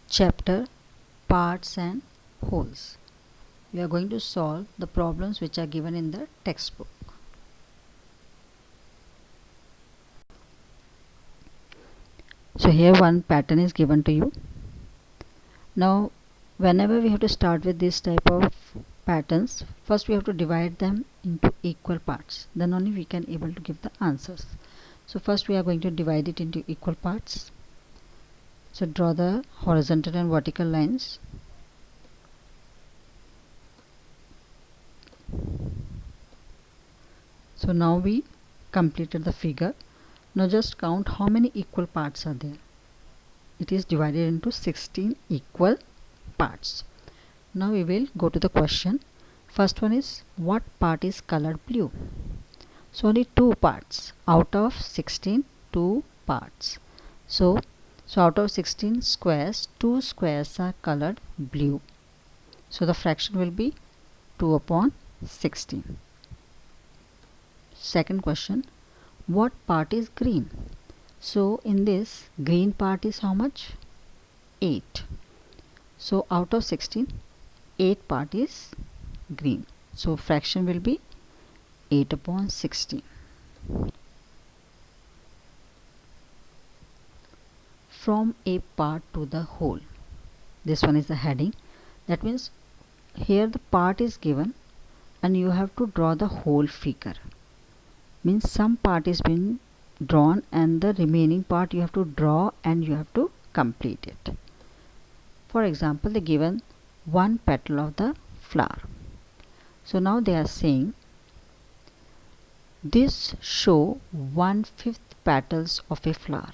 Chapter Parts and Wholes. We are going to solve the problems which are given in the textbook. So here one pattern is given to you. Now whenever we have to start with this type of patterns, first we have to divide them into equal parts, then only we can able to give the answers. So first we are going to divide it into equal parts. So draw the horizontal and vertical lines. So now we completed the figure. Now just count how many equal parts are there. It is divided into 16 equal parts. Now we will go to the question. First one is, what part is colored blue? So only 2 parts out of 16, 2 parts. So out of 16 squares, 2 squares are colored blue. So the fraction will be 2 upon 16. Second question, what part is green? So in this, green part is how much? 8. So out of 16, 8 part is green. So fraction will be 8 upon 16. From a part to the whole. This one is the heading. That means here the part is given and you have to draw the whole figure. Means some part is being drawn and the remaining part you have to draw and you have to complete it. For example, they given one petal of the flower. So now they are saying this show 1/5 petals of a flower.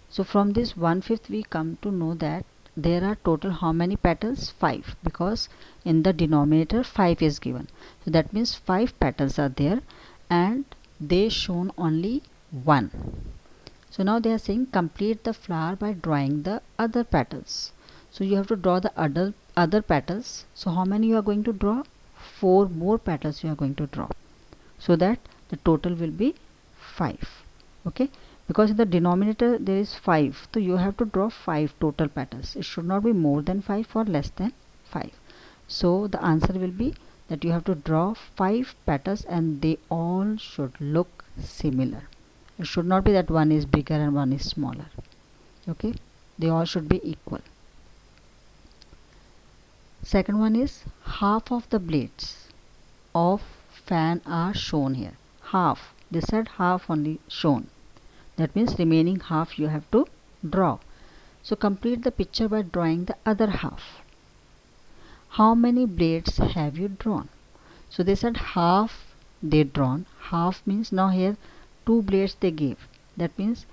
So from this 1/5 we come to know that there are total how many petals? 5, because in the denominator 5 is given. So that means 5 petals are there and they shown only 1. So now they are saying complete the flower by drawing the other petals. So you have to draw the other petals. So how many you are going to draw? 4 more petals you are going to draw. So that the total will be 5. Okay, because in the denominator there is 5, so you have to draw 5 total petals. It should not be more than 5 or less than 5. So the answer will be that you have to draw 5 petals and they all should look similar. It should not be that one is bigger and one is smaller. Okay, they all should be equal. Second one is, half of the blades of fan are shown here. Half, they said half only shown. That means remaining half you have to draw. So complete the picture by drawing the other half. How many blades have you drawn? So they said half they drawn. Half means now here 2 blades they gave. That means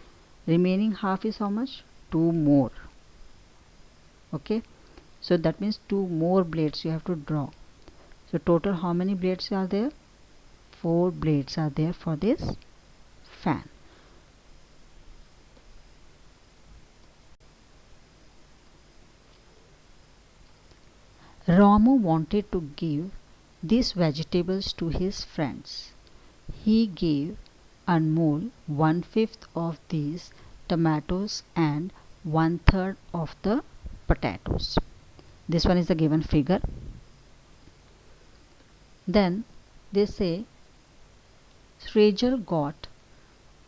remaining half is how much? 2 more. Okay, so that means 2 more blades you have to draw. So total how many blades are there? 4 blades are there for this fan. Ramu wanted to give these vegetables to his friends. He gave Anmol 1/5 of these tomatoes and 1/3 of the potatoes. This one is the given figure. Then they say Srejal got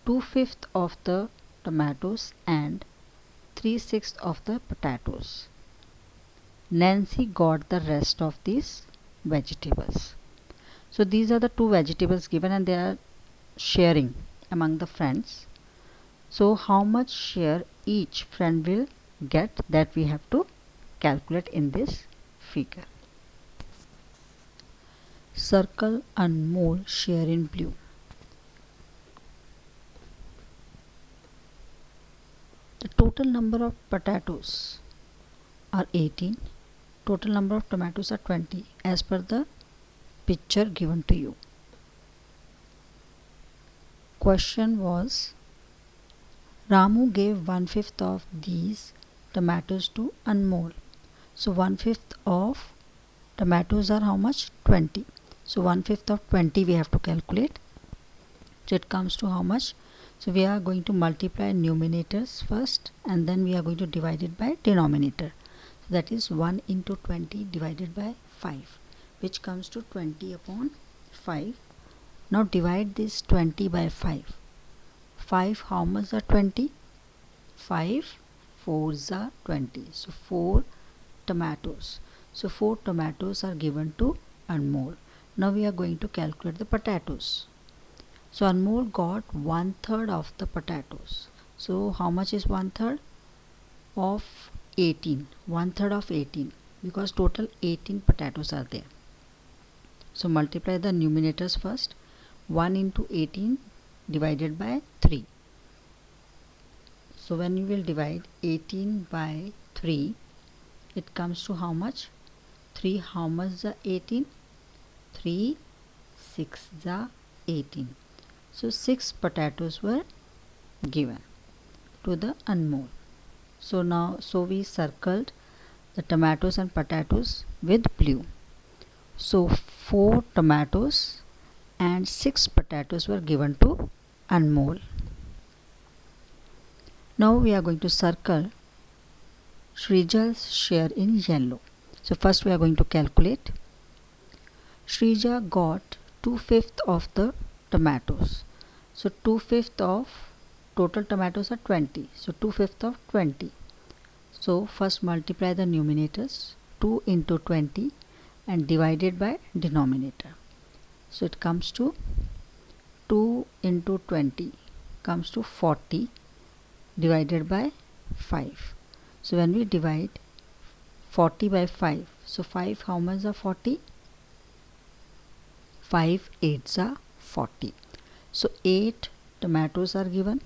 2/5 of the tomatoes and 3/6 of the potatoes. Nancy got the rest of these vegetables. So these are the 2 vegetables given and they are sharing among the friends. So how much share each friend will get, that we have to calculate in this figure. Circle Anmol share in blue. The total number of potatoes are 18. Total number of tomatoes are 20 as per the picture given to you. Question was, Ramu gave 1/5 of these tomatoes to Anmol. So 1/5 of tomatoes are how much? 20. So 1/5 of 20 we have to calculate. So it comes to how much? So we are going to multiply numerators first, and then we are going to divide it by denominator. So that is 1 into 20 divided by 5, which comes to 20 upon 5. Now divide this 20 by 5. 5 how much are 20? 5 4s are 20. So 4 tomatoes. So 4 tomatoes are given to Anmol. Now we are going to calculate the potatoes. So Anmol got 1/3 of the potatoes. So how much is 1/3 of 18? 1/3 of 18, because total 18 potatoes are there. So multiply the numerators first. 1 into 18 divided by 3. So when you will divide 18 by 3, it comes to how much? 3 how much is 18? 3 6 is 18. So 6 potatoes were given to the Anmol. So we circled the tomatoes and potatoes with blue. So 4 tomatoes and 6 potatoes were given to Anmol. Now we are going to circle Shrija's share in yellow. So first we are going to calculate. Shrija got 2/5 of the tomatoes. So 2/5 of total tomatoes are 20. So 2/5 of 20. So first multiply the numerators, 2 into 20, and divided by denominator. So it comes to 2 into 20 comes to 40 divided by 5. So when we divide 40 by 5, so 5 how much are 40? 5 8s are 40. So 8 tomatoes are given.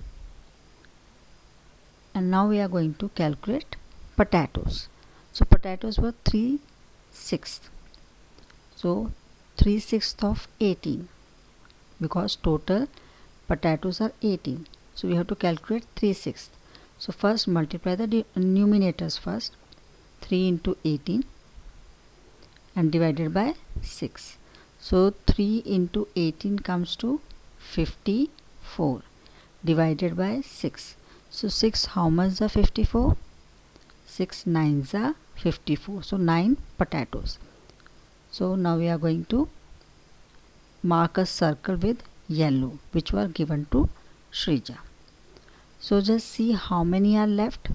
And now we are going to calculate potatoes. So potatoes were 3/6. So 3/6 of 18, because total potatoes are 18. So we have to calculate 3/6. So first multiply the numerators first. 3 into 18 and divided by 6. So 3 into 18 comes to 54 divided by 6. So 6 how much are 54? 6 9s are 54. So 9 potatoes. So now we are going to mark a circle with yellow, which were given to Shrija. So just see how many are left.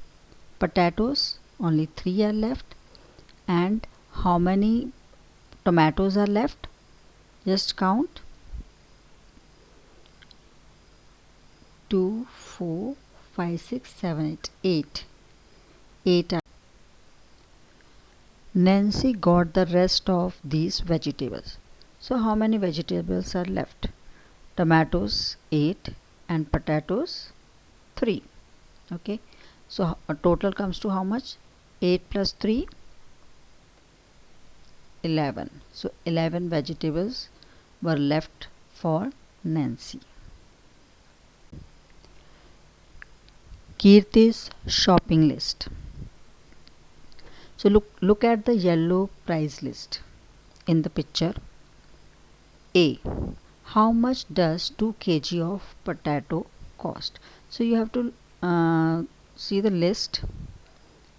Potatoes, only 3 are left. And how many tomatoes are left? Just count. 2 4 5 6 7 8 8. 8 are. Nancy got the rest of these vegetables. So how many vegetables are left? Tomatoes 8 and potatoes 3. Okay, so a total comes to how much? 8 plus 3, 11. So 11 vegetables were left for Nancy. Kirti's shopping list. So look at the yellow price list in the picture. A. How much does 2 kg of potato cost? So you have to see the list,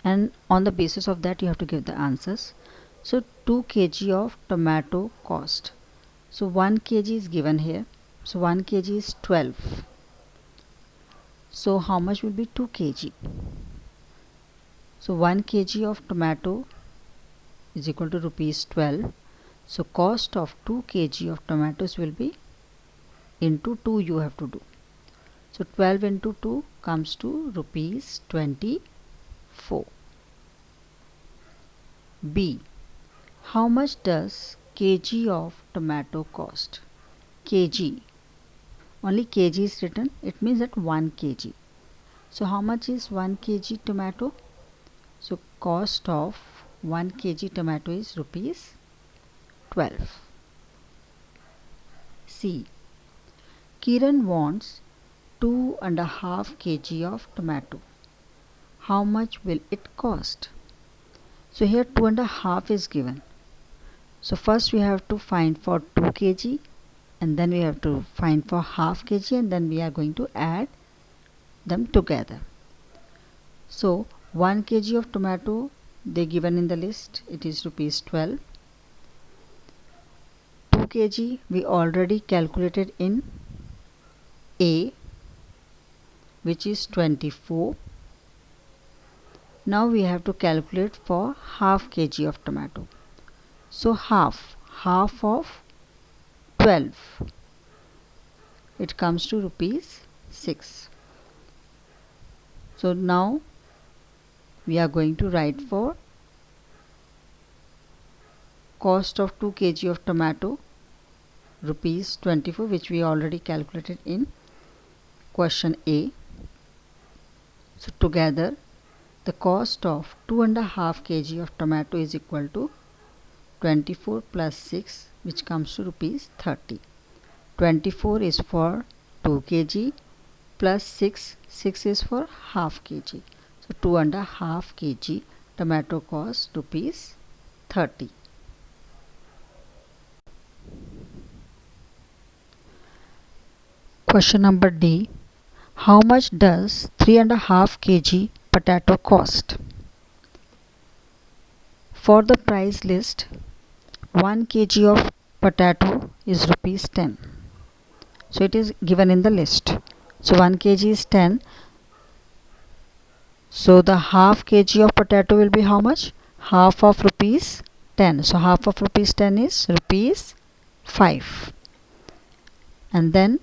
and on the basis of that you have to give the answers. So 2 kg of tomato cost. So 1 kg is given here. So 1 kg is 12. So how much will be 2 kg? So 1 kg of tomato is equal to rupees 12. So cost of 2 kg of tomatoes will be into 2 you have to do. So 12 into 2 comes to rupees 24. B. How much does kg of tomato cost? Kg. Only kg is written. It means that 1 kg. So how much is 1 kg tomato? So cost of 1 kg tomato is rupees 12. C. Kiran wants 2.5 kg of tomato. How much will it cost? So here 2.5 is given. So first we have to find for 2 kg, and then we have to find for half kg, and then we are going to add them together. So 1 kg of tomato they given in the list, it is rupees 12. 2 kg we already calculated in A, which is 24. Now we have to calculate for half kg of tomato. So half of 12, it comes to rupees 6. So now we are going to write for cost of 2 kg of tomato, rupees 24, which we already calculated in question A. So together the cost of 2.5 kg of tomato is equal to 24 plus 6, which comes to rupees 30. 24 is for 2 kg plus 6 is for half kg. So 2.5 kg tomato cost rupees 30. Question number D. How much does 3.5 kg potato cost? For the price list, 1 kg of potato is rupees 10. So it is given in the list. So 1 kg is 10. So the half kg of potato will be how much? Half of rupees 10. So half of rupees 10 is rupees 5. And then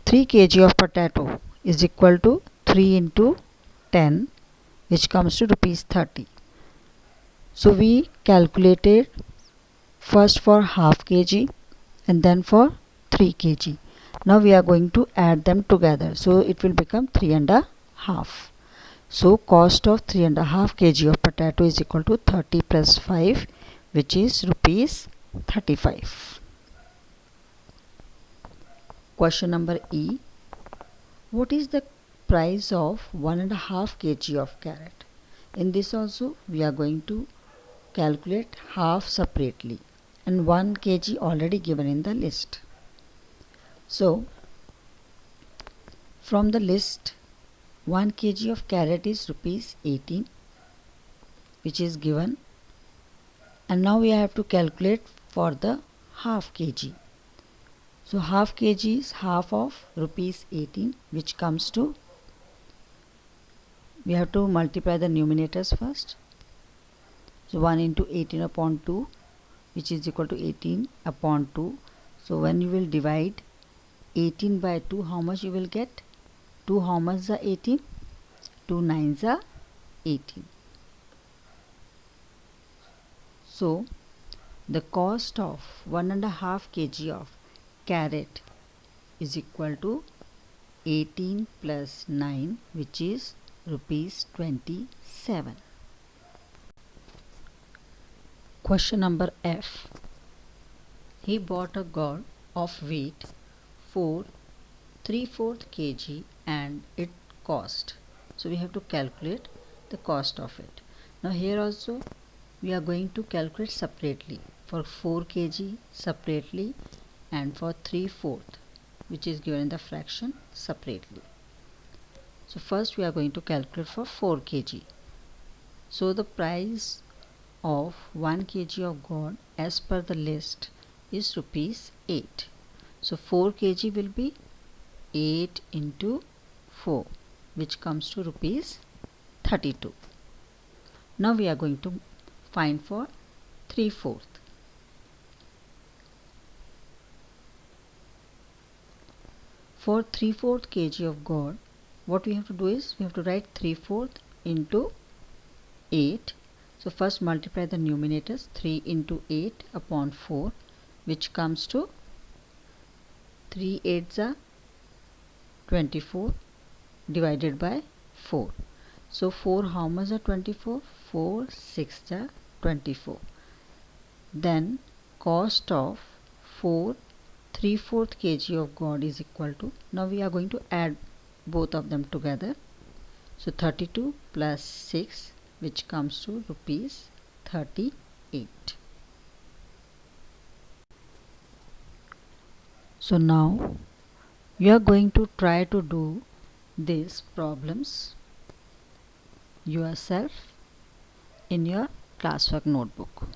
3 kg of potato is equal to 3 into 10, which comes to rupees 30. So we calculated first for half kg and then for 3 kg. Now we are going to add them together. So it will become 3.5. So cost of 3.5 kg of potato is equal to 30 plus 5, which is rupees 35. Question number E. What is the price of 1.5 kg of carrot? In this also we are going to calculate half separately and 1 kg already given in the list. So from the list, 1 kg of carrot is rupees 18, which is given, and now we have to calculate for the half kg. So half kg is half of rupees 18, which comes to, we have to multiply the numerators first. So 1 into 18 upon 2, which is equal to 18 upon 2. So when you will divide 18 by 2, how much you will get? 2 how much are 18? 2 nines are 18. So the cost of 1.5 kg of carrot is equal to 18 plus 9, which is rupees 27. Question number F. He bought a gourd of wheat for 3/4 kg and it cost. So we have to calculate the cost of it. Now here also we are going to calculate separately for 4 kg separately and for 3/4, which is given in the fraction, separately. So first we are going to calculate for 4 kg. So the price of 1 kg of gourd as per the list is rupees 8. So 4 kg will be 8 into 4, which comes to rupees 32. Now we are going to find for 3/4. For 3/4 kg of gourd, what we have to do is we have to write 3/4 into 8. So first multiply the numerators, 3 into 8 upon 4, which comes to 3 8s are 24 divided by 4. So 4 how much are 24? 4 6 are 24. Then cost of 4 3/4 kg of gourd is equal to, now we are going to add both of them together. So 32 plus 6, which comes to rupees 38. So now you are going to try to do these problems yourself in your classwork notebook.